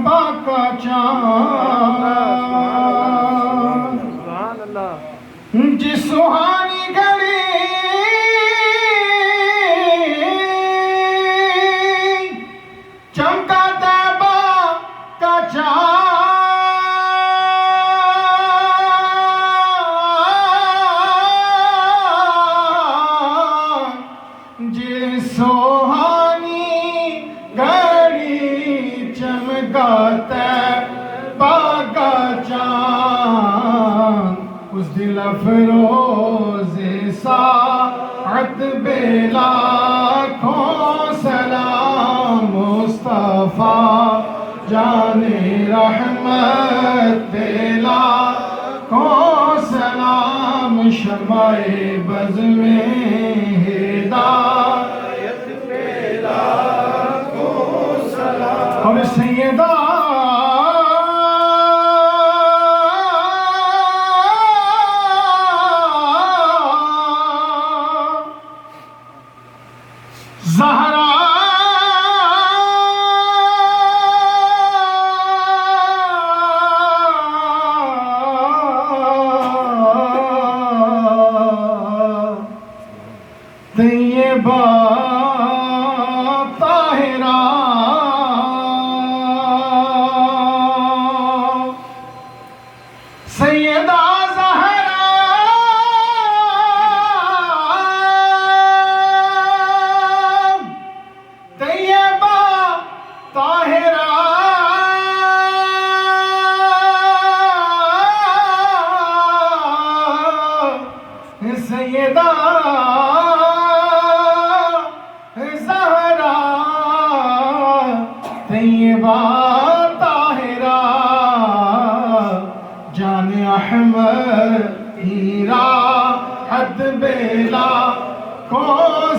باقا چاند جس سہانی گھڑی چمکا تیبا کا چاند جس سہانی گھڑی چمکا تیبا کا چاند اس دل افروز ساعت بلا لاکھوں سلام مصطفیٰ جان رحمت بلا لاکھوں سلام شمع بز میں ہدایت بلا لاکھوں سلام اور سیدہ زہرا طیبہ طاہرہ سیدہ سیدہ زہرا طیبہ طاہرہ جان احمد ہیرا حد بلا کو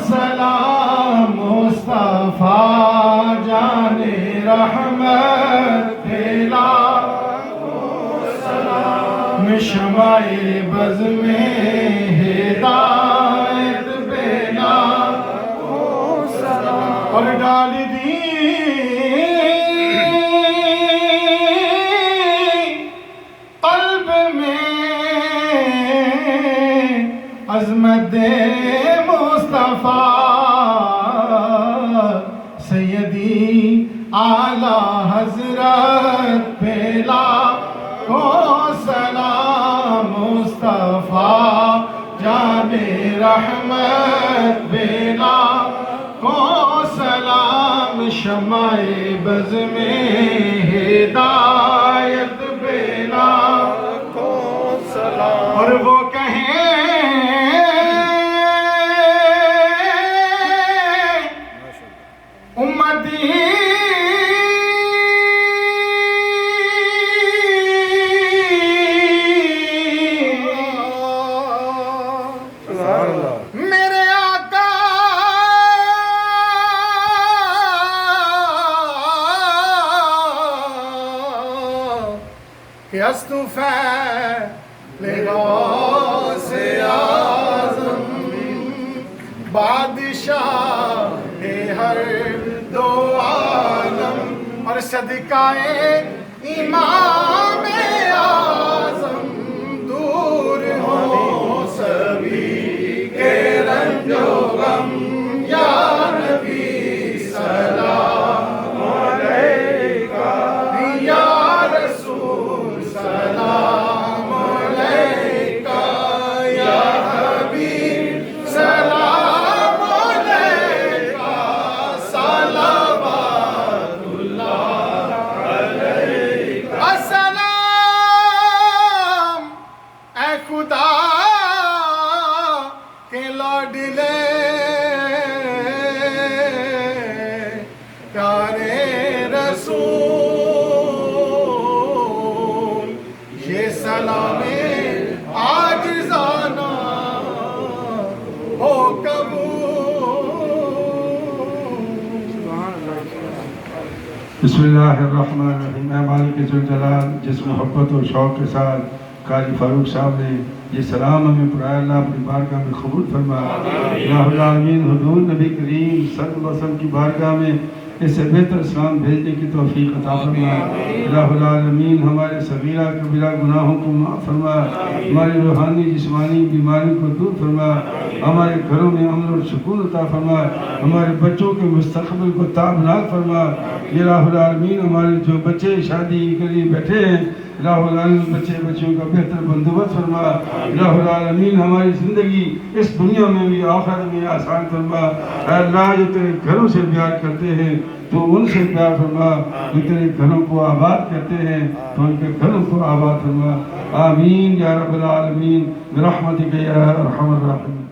سلام مصطفیٰ جان رحمت بلا شمع بز میں ہدایت بلا اور ڈال دی قلب میں عظمت مصطفیٰ سیدی اعلیٰ حضرت بلا کو سلام مصطفیٰ جان رحمت بلا کو سلام شمع بز میں ہدایت بلا کو سلام اور وہ کہیں امتی میرے آقا کہ استو فعل غوث اعظم بادشاہ ہر دو عالم اور صدقہ امام اعظم دور ہو سبھی کے رنج و غم یا نبی سلام علیکہ یا رسول سلام علیکہ یا حبیب سلام علیکہ صلوات اللہ علیکہ السلام اے خدا کے لاڈلے پیارے رسول یہ سلام عاجزانہ ہو قبول بسم اللہ الرحمن الرحیم۔ اے مالک ذوالجلال، جس محبت و شوق کے ساتھ قاضی فاروق صاحب نے یہ سلام ہمیں پڑھایا، اللہ اپنی بارگاہ میں قبول فرما۔ الہ العالمین حضور نبی کریم صلی اللہ علیہ وسلم کی بارگاہ میں اس سے بہتر اسلام بھیجنے کی توفیق عطا فرما۔ الہ العالمین ہمارے صغیرہ کبیرہ گناہوں کو معاف فرما، ہماری روحانی جسمانی بیماری کو دور فرما، ہمارے گھروں میں امن اور سکون عطا فرما، ہمارے بچوں کے مستقبل کو تابناک فرما۔ الہ العالمین ہمارے جو بچے شادی کے لیے بیٹھے ہیں، الہ العالمین بچے بچوں کا بہتر بندوبست فرما۔ الہ العالمین ہماری زندگی اس دنیا میں بھی آخرت میں آسان فرما۔ اے اللہ جو تیرے گھروں سے پیار کرتے ہیں تو ان سے پیار فرما، جو تیرے گھروں کو آباد کرتے ہیں تو ان کے گھروں کو آباد فرما۔ آمین یا رب العالمین برحمتک یا ارحم الراحمین۔